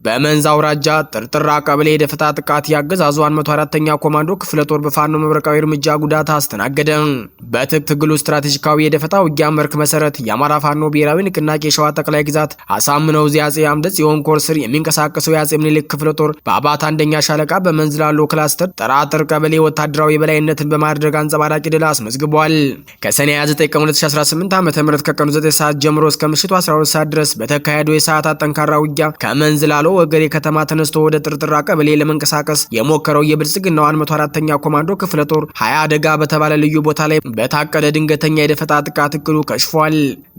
በመንዝ አውራጃ ጥርጥራ ቀበሌ የደፈጣ ጥቃት ያገዛዙ 104ኛ ኮማንዶ ክፍለ ጦር በፋኖ መብረቃዊ እርምጃ ጉዳት አስተናገደ። በትግሉ ስትራቴጂካዊ የደፈጣ ውጊያ መርክ መሰረት የአማራ ፋኖ ብሔራዊ ንቅናቄ ሸዋ ጠቅላይ ግዛት አሳምነው ዚያጼ አምደ ጽዮን ኮር ስር የሚንቀሳቀሰው የአጼ ምኒልክ ክፍለ ጦር በአባት አንደኛ ሻለቃ በመንዝ ላሎ ክላስተር ጥራጥር ቀበሌ ወታደራዊ የበላይነትን በማድረግ አንጸባራቂ ድል አስመዝግቧል። ከሰኔ 29 ቀን 2018 ዓ.ም ከቀኑ 9 ሰዓት ጀምሮ እስከ ምሽቱ 12 ሰዓት ድረስ በተካሄደው የሰዓታት ጠንካራ ውጊያ ከመንዝ ላሎ ወገሬ ከተማ ተነስቶ ወደ ጥርጥራ ቀበሌ ለመንቀሳቀስ የሞከረው የብልጽግናው 104ኛ ኮማንዶ ክፍለ ጦር 20 አደጋ በተባለ ልዩ ቦታ ላይ በታቀደ ድንገተኛ የደፈጣ ጥቃት እቅዱ ከሽፏል።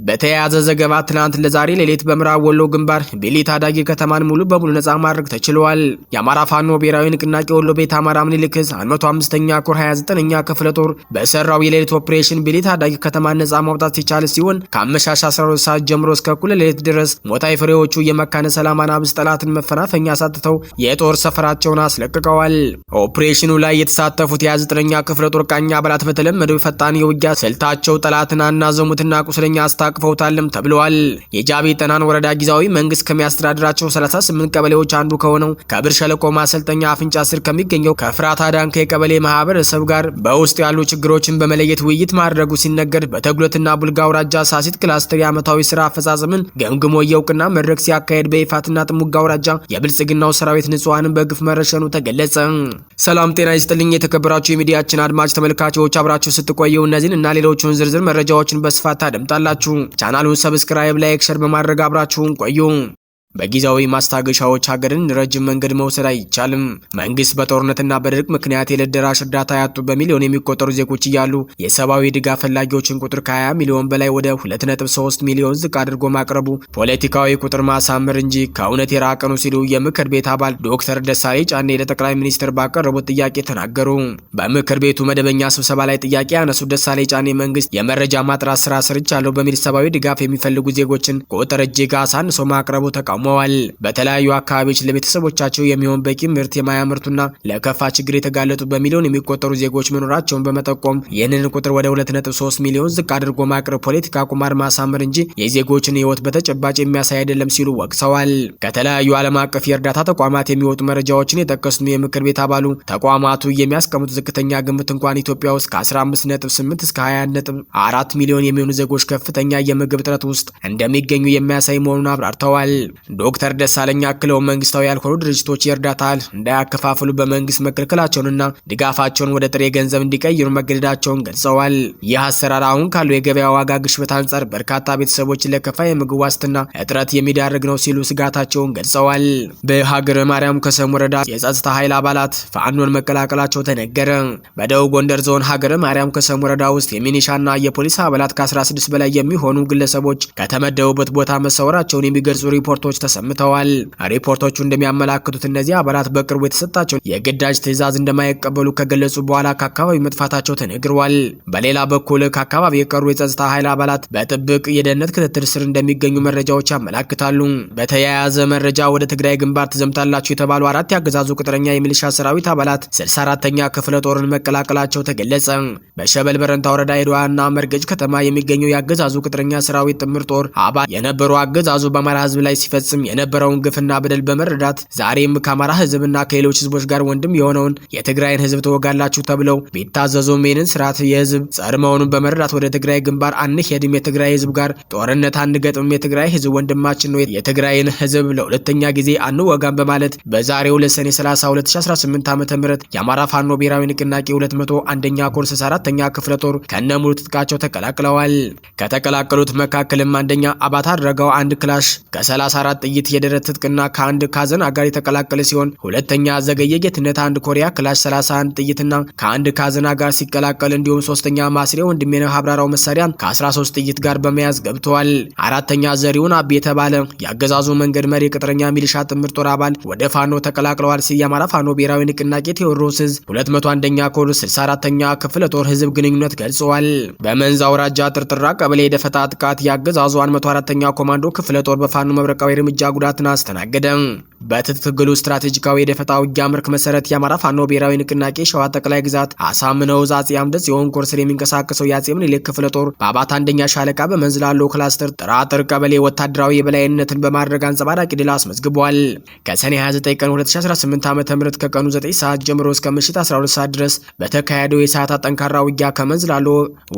በተያያዘ ዘገባ ትናንት ለዛሬ ሌሊት በምዕራብ ወሎ ግንባር ቤሊ ታዳጊ ከተማን ሙሉ በሙሉ ነጻ ማድረግ ተችሏል። የአማራ ፋኖ ብሔራዊ ንቅናቄ ወሎ ቤት አማራ ምኒልክ 105ኛ ኮር 29ኛ ክፍለ ጦር በሰራው የሌሊት ኦፕሬሽን ቤሊ ታዳጊ ከተማን ነጻ ማውጣት ሲቻል ሲሆን ከአመሻሽ 12 ሰዓት ጀምሮ እስከ እኩለ ሌሊት ድረስ ሞታይ ፍሬዎቹ የመካነ ሰላም አናብስት ጠላትን መፈናፈኛ ሳትተው የጦር ሰፈራቸውን አስለቅቀዋል። ኦፕሬሽኑ ላይ የተሳተፉት የ29ኛ ክፍለ ጦር ቃኝ አባላት በተለመደው ፈጣን የውጊያ ስልታቸው ጠላትን አናዘሙትና ቁስለኛ አስታቅፈውታልም ተብለዋል። የጃቢ ጠናን ወረዳ ጊዜያዊ መንግስት ከሚያስተዳድራቸው 38 ቀበሌዎች አንዱ ከሆነው ከብር ሸለቆ ማሰልጠኛ አፍንጫ ስር ከሚገኘው ከፍራታ ዳንከ የቀበሌ ማህበረሰብ ጋር በውስጥ ያሉ ችግሮችን በመለየት ውይይት ማድረጉ ሲነገር በተጉለትና ቡልጋ አውራጃ ሳሲት ክላስተር የዓመታዊ ስራ አፈጻጸምን ገምግሞ የእውቅና መድረክ ሲያካሄድ በይፋትና ጥሙጋ አውራጃ የብልጽግናው ሰራዊት ንጹሃንን በግፍ መረሸኑ ተገለጸ። ሰላም ጤና ይስጥልኝ የተከበራችሁ የሚዲያችን አድማጭ ተመልካቾች፣ አብራችሁ ስትቆዩ እነዚህን እና ሌሎችን ዝርዝር መረጃዎችን በስፋት ታደምጣላችሁ። ቻናሉን ሰብስክራይብ፣ ላይክ፣ ሸር በማድረግ አብራችሁን ቆዩ። በጊዜያዊ ማስታገሻዎች ሀገርን ረጅም መንገድ መውሰድ አይቻልም። መንግስት በጦርነትና በድርቅ ምክንያት የዕለት ደራሽ እርዳታ ያጡ በሚሊዮን የሚቆጠሩ ዜጎች እያሉ የሰብአዊ ድጋፍ ፈላጊዎችን ቁጥር ከ20 ሚሊዮን በላይ ወደ 2.3 ሚሊዮን ዝቅ አድርጎ ማቅረቡ ፖለቲካዊ ቁጥር ማሳመር እንጂ ከእውነት የራቀ ነው ሲሉ የምክር ቤት አባል ዶክተር ደሳለኝ ጫኔ ለጠቅላይ ሚኒስትር ባቀረቡት ጥያቄ ተናገሩ። በምክር ቤቱ መደበኛ ስብሰባ ላይ ጥያቄ ያነሱት ደሳለኝ ጫኔ መንግስት የመረጃ ማጥራት ስራ ሰርቻለሁ በሚል ሰብአዊ ድጋፍ የሚፈልጉ ዜጎችን ቁጥር እጅግ አሳንሶ ማቅረቡ ተቃውሟል። በተለያዩ አካባቢዎች ለቤተሰቦቻቸው የሚሆን በቂ ምርት የማያመርቱና ለከፋ ችግር የተጋለጡ በሚሊዮን የሚቆጠሩ ዜጎች መኖራቸውን በመጠቆም ይህንን ቁጥር ወደ 2.3 ሚሊዮን ዝቅ አድርጎ ማቅረብ ፖለቲካ ቁማር ማሳመር እንጂ የዜጎችን ህይወት በተጨባጭ የሚያሳይ አይደለም ሲሉ ወቅሰዋል። ከተለያዩ ዓለም አቀፍ የእርዳታ ተቋማት የሚወጡ መረጃዎችን የጠቀሱት የምክር ቤት አባሉ ተቋማቱ የሚያስቀምጡ ዝቅተኛ ግምት እንኳን ኢትዮጵያ ውስጥ ከ15.8 እስከ 20.4 ሚሊዮን የሚሆኑ ዜጎች ከፍተኛ የምግብ እጥረት ውስጥ እንደሚገኙ የሚያሳይ መሆኑን አብራርተዋል። ዶክተር ደሳለኝ አክለው መንግስታዊ ያልሆኑ ድርጅቶች የእርዳታ እህል እንዳያከፋፍሉ በመንግስት መከልከላቸውንና ድጋፋቸውን ወደ ጥሬ ገንዘብ እንዲቀይሩ መገደዳቸውን ገልጸዋል። ይህ አሰራር አሁን ካለው የገበያ ዋጋ ግሽበት አንጻር በርካታ ቤተሰቦችን ለከፋ የምግብ ዋስትና እጥረት የሚዳርግ ነው ሲሉ ስጋታቸውን ገልጸዋል። በሀገረ ማርያም ከሰም ወረዳ የጸጥታ ኃይል አባላት ፋኖን መቀላቀላቸው ተነገረ። በደቡብ ጎንደር ዞን ሀገረ ማርያም ከሰም ወረዳ ውስጥ የሚኒሻና የፖሊስ አባላት ከ16 በላይ የሚሆኑ ግለሰቦች ከተመደቡበት ቦታ መሰወራቸውን የሚገልጹ ሪፖርቶች ተሰምተዋል። ሪፖርቶቹ እንደሚያመላክቱት እነዚህ አባላት በቅርቡ የተሰጣቸው የግዳጅ ትዕዛዝ እንደማይቀበሉ ከገለጹ በኋላ ከአካባቢው መጥፋታቸው ተነግሯል። በሌላ በኩል ከአካባቢው የቀሩ የጸጥታ ኃይል አባላት በጥብቅ የደህንነት ክትትል ስር እንደሚገኙ መረጃዎች ያመላክታሉ። በተያያዘ መረጃ ወደ ትግራይ ግንባር ትዘምታላችሁ የተባሉ 4 ያገዛዙ ቅጥረኛ የሚሊሻ ሰራዊት አባላት 64ኛ ክፍለ ጦርን መቀላቀላቸው ተገለጸ። በሸበል በረንታ ወረዳ የዶዋና መርገጅ ከተማ የሚገኘው ያገዛዙ ቅጥረኛ ሰራዊት ጥምር ጦር አባል የነበሩ አገዛዙ በአማራ ህዝብ ላይ ሲፈጽም የነበረውን ግፍና በደል በመረዳት ዛሬም ከአማራ ህዝብና ከሌሎች ህዝቦች ጋር ወንድም የሆነውን የትግራይን ህዝብ ተወጋላችሁ ተብለው ቢታዘዙም ይህንን ስርዓት የህዝብ ጸር መሆኑን በመረዳት ወደ ትግራይ ግንባር አንሄድም፣ የትግራይ ህዝብ ጋር ጦርነት አንገጥም፣ የትግራይ ህዝብ ወንድማችን ነው፣ የትግራይን ህዝብ ለሁለተኛ ጊዜ አንወጋም በማለት በዛሬው ለሰኔ 30 2018 ዓ.ም የአማራ ፋኖ ብሔራዊ ንቅናቄ 201ኛ ኮር 64ኛ ክፍለ ጦር ከነሙሉ ትጥቃቸው ተቀላቅለዋል። ከተቀላቀሉት መካከልም አንደኛ አባታ አድረጋው አንድ ክላሽ ከ34 ጥይት የደረት ትጥቅና ከአንድ ካዘን አጋር የተቀላቀለ ሲሆን ሁለተኛ ዘገየ ጌትነት አንድ ኮሪያ ክላሽ 31 ጥይትና ከአንድ ካዘን አጋር ሲቀላቀል እንዲሁም ሶስተኛ ማስሬ ወንድሜነህ አብራራው መሳሪያን ከ13 ጥይት ጋር በመያዝ ገብተዋል። አራተኛ ዘሪውን አብ የተባለ ያገዛዙ መንገድ መሪ ቅጥረኛ ሚሊሻ ጥምር ጦር አባል ወደ ፋኖ ተቀላቅለዋል ሲል የአማራ ፋኖ ብሔራዊ ንቅናቄ ቴዎድሮስ ዕዝ 201ኛ ኮር 64ኛ ክፍለ ጦር ህዝብ ግንኙነት ገልጸዋል። በመንዝ አውራጃ ጥርጥራ ቀበሌ የደፈጣ ጥቃት ያገዛዙ 104ኛ ኮማንዶ ክፍለ ጦር በፋኖ መብረቃዊ እርምጃ ጉዳትን አስተናገደ። በትጥቅ ትግሉ ስትራቴጂካዊ የደፈጣ ውጊያ መርክ መሰረት የአማራ ፋኖ ብሔራዊ ንቅናቄ ሸዋ ጠቅላይ ግዛት አሳምነው አፄ አምደ ጽዮን ኮር ስር የሚንቀሳቀሰው የአፄ ምኒልክ ክፍለ ጦር በአባት አንደኛ ሻለቃ በመንዝላሎ ክላስተር ጥራጥር ቀበሌ ወታደራዊ የበላይነትን በማድረግ አንጸባራቂ ድል አስመዝግቧል። ከሰኔ 29 ቀን 2018 ዓ.ም ከቀኑ 9 ሰዓት ጀምሮ እስከ ምሽት 12 ሰዓት ድረስ በተካሄደው የሰዓታት ጠንካራ ውጊያ ከመንዝላሎ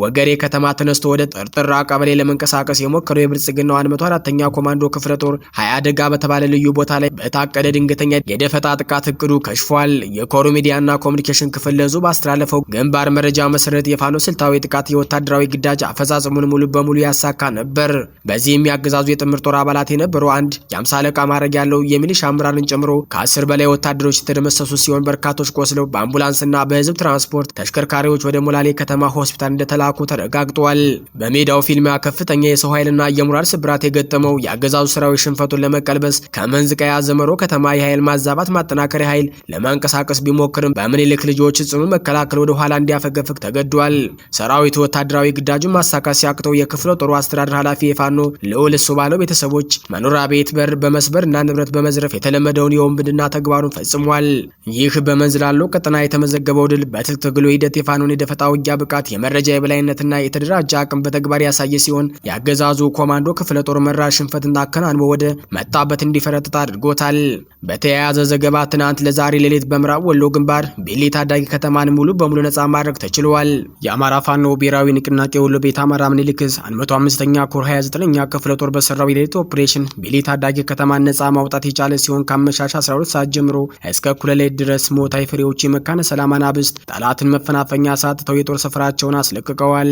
ወገሬ ከተማ ተነስቶ ወደ ጥርጥራ ቀበሌ ለመንቀሳቀስ የሞከረው የብልጽግናው 104ኛ ኮማንዶ ክፍለ ጦር 20 ደጋ በተባለ ልዩ ቦታ ላይ በታቀደ ድንገተኛ የደፈጣ ጥቃት እቅዱ ከሽፏል። የኮሩ ሚዲያና ኮሙኒኬሽን ክፍል ለዙ ባስተላለፈው ግንባር መረጃ መሰረት የፋኖ ስልታዊ ጥቃት የወታደራዊ ግዳጅ አፈጻጸሙን ሙሉ በሙሉ ያሳካ ነበር። በዚህም ያገዛዙ የጥምር ጦር አባላት የነበሩ አንድ የ50 አለቃ ማዕረግ ያለው የሚሊሻ አመራርን ጨምሮ ከ10 በላይ ወታደሮች የተደመሰሱ ሲሆን በርካቶች ቆስለው በአምቡላንስና በህዝብ ትራንስፖርት ተሽከርካሪዎች ወደ ሞላሌ ከተማ ሆስፒታል እንደተላኩ ተረጋግጧል። በሜዳው ፊልሚያ ከፍተኛ የሰው ኃይልና የሞራል ስብራት የገጠመው የአገዛዙ ሰራዊት ሽንፈቱን ለመቀልበስ ከመንዝ ቀያ ዘመሮ ከተማ የኃይል ማዛባት ማጠናከሪያ ኃይል ለማንቀሳቀስ ቢሞክርም በምኒልክ ልጆች ጽኑ መከላከል ወደ ኋላ እንዲያፈገፍግ ተገዷል። ሰራዊቱ ወታደራዊ ግዳጁን ማሳካት ሲያቅተው የክፍለ ጦሩ አስተዳደር ኃላፊ የፋኖ ልዑል እሱ ባለው ቤተሰቦች መኖሪያ ቤት በር በመስበር እና ንብረት በመዝረፍ የተለመደውን የወንብድና ተግባሩን ፈጽሟል። ይህ በመንዝላሎ ቀጠና የተመዘገበው ድል በትጥቅ ትግሉ ሂደት የፋኖን የደፈጣ ውጊያ ብቃት፣ የመረጃ የበላይነትና የተደራጀ አቅም በተግባር ያሳየ ሲሆን የአገዛዙ ኮማንዶ ክፍለ ጦር መራር ሽንፈትና አከናንቦ ወደ መጣበት እንዲፈረጥጥ አድርጎታል። በተያያዘ ዘገባ ትናንት ለዛሬ ሌሊት በምዕራብ ወሎ ግንባር ቤሌ ታዳጊ ከተማን ሙሉ በሙሉ ነጻ ማድረግ ተችሏል። የአማራ ፋኖ ብሔራዊ ንቅናቄ ወሎ ቤት አማራ ምኒልክ 105ኛ ኮር 29ኛ ክፍለ ጦር በሰራው የሌሊት ኦፕሬሽን ቤሌ ታዳጊ ከተማን ነጻ ማውጣት የቻለ ሲሆን ከአመሻሽ 12 ሰዓት ጀምሮ እስከ እኩለ ሌሊት ድረስ ሞታይ ፍሬዎች የመካነ ሰላም አናብስት ጠላትን መፈናፈኛ ሳትተው የጦር ሰፈራቸውን አስለቅቀዋል።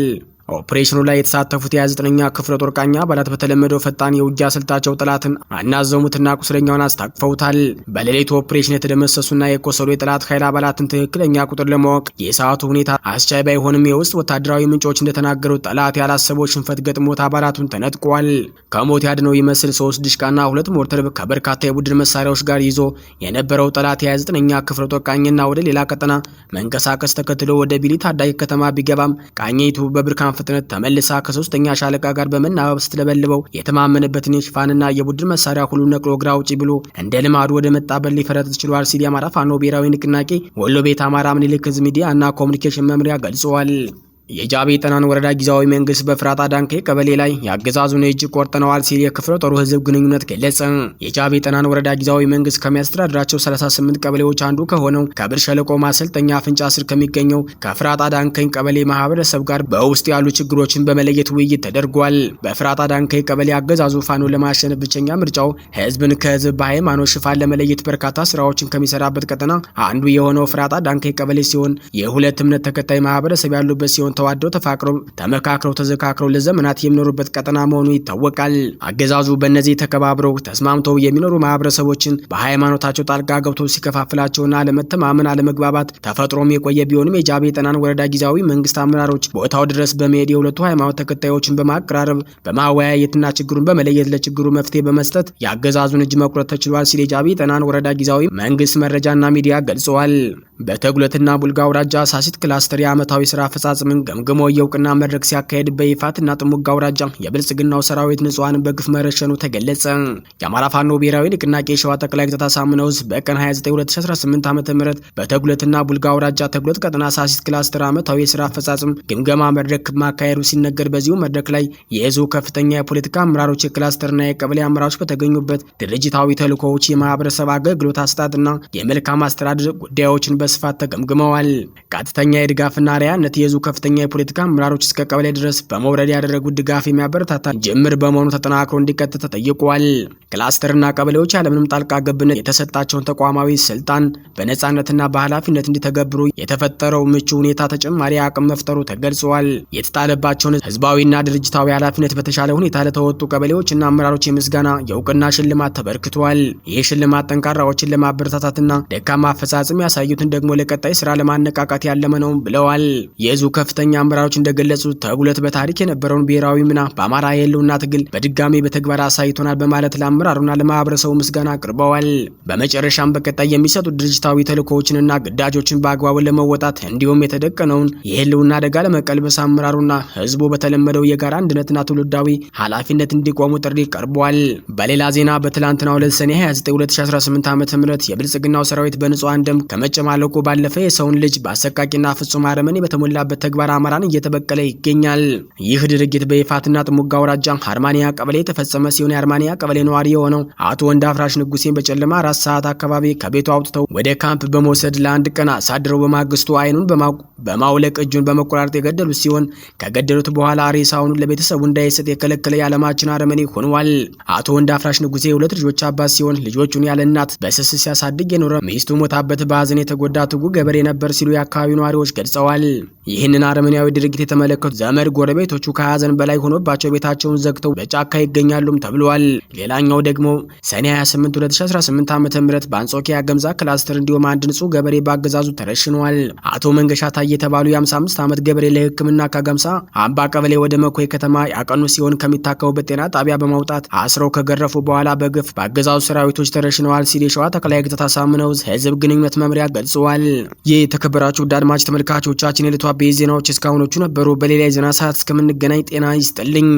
ኦፕሬሽኑ ላይ የተሳተፉት የ29ኛ ክፍለ ጦር ቃኛ አባላት በተለመደው ፈጣን የውጊያ ስልታቸው ጠላትን አናዘሙትና ቁስለኛውን አስታቅፈውታል። በሌሊቱ ኦፕሬሽን የተደመሰሱና የቆሰሉ የጠላት ኃይል አባላትን ትክክለኛ ቁጥር ለማወቅ የሰዓቱ ሁኔታ አስቻይ ባይሆንም የውስጥ ወታደራዊ ምንጮች እንደተናገሩት ጠላት ያላሰበው ሽንፈት ገጥሞት አባላቱን ተነጥቋል። ከሞት ያድነው ይመስል 3 ድሽቃና 2 ሞርተር ከበርካታ የቡድን መሳሪያዎች ጋር ይዞ የነበረው ጠላት የ29ኛ ክፍለ ጦር ቃኝና ወደ ሌላ ቀጠና መንቀሳቀስ ተከትሎ ወደ ቤሌ ታዳጊ ከተማ ቢገባም ቃኝቱ በብርካን ፍጥነት ተመልሳ ከ3ኛ ሻለቃ ጋር በመናበብ ስትለበልበው የተማመነበትን የሽፋንና የቡድን መሳሪያ ሁሉ ነቅሎ ግራ ውጪ ብሎ እንደ ልማዱ ወደ መጣበት ሊፈረጥጥ ችሏል ሲል የአማራ ፋኖ ብሔራዊ ንቅናቄ ወሎ ቤት አማራ ምኒልክ ሚዲያ እና ኮሙኒኬሽን መምሪያ ገልጿል። የጃቢ ጠናን ወረዳ ጊዜያዊ መንግስት በፍራጣ ዳንኬ ቀበሌ ላይ ያገዛዙን እጅ ቆርጠነዋል ሲል የክፍለ ጦሩ ህዝብ ግንኙነት ገለጸ። የጃቢ ጠናን ወረዳ ጊዜያዊ መንግስት ከሚያስተዳድራቸው 38 ቀበሌዎች አንዱ ከሆነው ከብር ሸለቆ ማሰልጠኛ አፍንጫ ስር ከሚገኘው ከፍራጣ ዳንኬ ቀበሌ ማህበረሰብ ጋር በውስጥ ያሉ ችግሮችን በመለየት ውይይት ተደርጓል። በፍራጣ ዳንኬ ቀበሌ አገዛዙ ፋኖ ለማሸነፍ ብቸኛ ምርጫው ህዝብን ከህዝብ በሃይማኖት ሽፋን ለመለየት በርካታ ስራዎችን ከሚሰራበት ቀጠና አንዱ የሆነው ፍራጣ ዳንኬ ቀበሌ ሲሆን የሁለት እምነት ተከታይ ማህበረሰብ ያሉበት ሲሆን ተዋደው ተፋቅረው ተመካክረው ተዘካክረው ለዘመናት የሚኖሩበት ቀጠና መሆኑ ይታወቃል። አገዛዙ በእነዚህ ተከባብረው ተስማምተው የሚኖሩ ማህበረሰቦችን በሃይማኖታቸው ጣልቃ ገብተው ሲከፋፍላቸውና አለመተማመን፣ አለመግባባት ተፈጥሮም የቆየ ቢሆንም የጃቢ ጠናን ወረዳ ጊዜያዊ መንግስት አመራሮች ቦታው ድረስ በመሄድ የሁለቱ ሃይማኖት ተከታዮችን በማቀራረብ በማወያየትና ችግሩን በመለየት ለችግሩ መፍትሄ በመስጠት የአገዛዙን እጅ መቁረጥ ተችሏል ሲል የጃቢ ጠናን ወረዳ ጊዜያዊ መንግስት መረጃና ሚዲያ ገልጸዋል። በተጉለትና ቡልጋ አውራጃ ሳሲት ክላስተር የዓመታዊ ስራ አፈጻጸምን ገምግሞ የእውቅና መድረክ ሲያካሄድ በይፋትና ጥሙጋ አውራጃ የብልጽግናው ሰራዊት ንጹሃንን በግፍ መረሸኑ ተገለጸ። የአማራ ፋኖ ብሔራዊ ንቅናቄ ሸዋ ጠቅላይ ግዛት አሳምነው በቀን 29 2018 ዓ.ም በተጉለትና ቡልጋ አውራጃ ተጉለት ቀጠና ሳሲት ክላስተር ዓመታዊ የስራ አፈጻጸም ግምገማ መድረክ ማካሄዱ ሲነገር በዚሁ መድረክ ላይ የህዝቡ ከፍተኛ የፖለቲካ አመራሮች፣ የክላስተርና የቀበሌ አመራሮች በተገኙበት ድርጅታዊ ተልእኮዎች፣ የማህበረሰብ አገልግሎት አሰጣጥና የመልካም አስተዳደር ጉዳዮችን በስፋት ተገምግመዋል። ቀጥተኛ የድጋፍና አርአያነት የህዝቡ ከፍተኛ የፖለቲካ አመራሮች እስከ ቀበሌ ድረስ በመውረድ ያደረጉት ድጋፍ የሚያበረታታ ጅምር በመሆኑ ተጠናክሮ እንዲቀጥል ተጠይቋል። ክላስተርና ቀበሌዎች ያለምንም ጣልቃ ገብነት የተሰጣቸውን ተቋማዊ ስልጣን በነጻነትና በኃላፊነት እንዲተገብሩ የተፈጠረው ምቹ ሁኔታ ተጨማሪ አቅም መፍጠሩ ተገልጿል። የተጣለባቸውን ህዝባዊና ድርጅታዊ ኃላፊነት በተሻለ ሁኔታ ለተወጡ ቀበሌዎችና አመራሮች የምስጋና የእውቅና ሽልማት ተበርክቷል። ይህ ሽልማት ጠንካራዎችን ለማበረታታትና ደካማ አፈጻጸም ያሳዩትን ደግሞ ለቀጣይ ስራ ለማነቃቃት ያለመ ነው ብለዋል። የእዙ ከፍተኛ አመራሮች እንደገለጹት ተጉለት በታሪክ የነበረውን ብሔራዊ ሚና በአማራ የህልውና ትግል በድጋሚ በተግባር አሳይቶናል በማለት ለአመራሩና ለማህበረሰቡ ምስጋና አቅርበዋል። በመጨረሻም በቀጣይ የሚሰጡት ድርጅታዊ ተልእኮዎችንና ግዳጆችን በአግባቡ ለመወጣት እንዲሁም የተደቀነውን የህልውና አደጋ ለመቀልበስ አመራሩና ህዝቡ በተለመደው የጋራ አንድነትና ትውልዳዊ ኃላፊነት እንዲቆሙ ጥሪ ቀርቧል። በሌላ ዜና በትላንትናው ዕለት ሰኔ 29 2018 ዓ.ም የብልጽግናው ሰራዊት በንጹሃን ደም ከመጨማለቁ ባለፈ የሰውን ልጅ በአሰቃቂና ፍጹም አረመኔ በተሞላበት ተግባር አማራን እየተበቀለ ይገኛል። ይህ ድርጊት በይፋትና ጥሙጋ አውራጃ አርማንያ ቀበሌ የተፈጸመ ሲሆን የአርማንያ ቀበሌ ነዋሪ የሆነው አቶ ወንዳፍራሽ ንጉሴን በጨለማ 4 ሰዓት አካባቢ ከቤቱ አውጥተው ወደ ካምፕ በመውሰድ ለአንድ ቀን አሳድረው በማግስቱ አይኑን በማውለቅ እጁን በመቆራረጥ የገደሉት ሲሆን ከገደሉት በኋላ ሬሳውን ለቤተሰቡ እንዳይሰጥ የከለከለ የዓለማችን አረመኔ ሆኗል። አቶ ወንዳፍራሽ ንጉሴ 2 ልጆች አባት ሲሆን ልጆቹን ያለ እናት በስስ ሲያሳድግ የኖረ ሚስቱ ሞታበት በሐዘን የተጎዳ ትጉ ገበሬ ነበር ሲሉ የአካባቢው ነዋሪዎች ገልጸዋል። ይህንን አረመኔያዊ ድርጊት የተመለከቱ ዘመድ ጎረቤቶቹ ከሐዘን በላይ ሆኖባቸው ቤታቸውን ዘግተው በጫካ ይገኛሉም ተብሏል። ሌላኛው ደግሞ ሰኔ 28 2018 ዓ.ም በአንጾኪያ ገምዛ ክላስተር እንዲሁም አንድ ንጹህ ገበሬ በአገዛዙ ተረሽኗል። አቶ መንገሻ ታዬ የተባሉ የ55 ዓመት ገበሬ ለሕክምና ከገምሳ አምባ ቀበሌ ወደ መኮይ ከተማ ያቀኑ ሲሆን ከሚታከሙበት ጤና ጣቢያ በማውጣት አስረው ከገረፉ በኋላ በግፍ በአገዛዙ ሰራዊቶች ተረሽነዋል ሲል የሸዋ ጠቅላይ ግዛት አሳምነው ህዝብ ግንኙነት መምሪያ ገልጸዋል። የተከበራችሁ አድማጭ ተመልካቾቻችን የዕለቱ አበይት ዜናዎች እስካሁኖቹ ነበሩ። በሌላ የዜና ሰዓት እስከምንገናኝ ጤና ይስጥልኝ።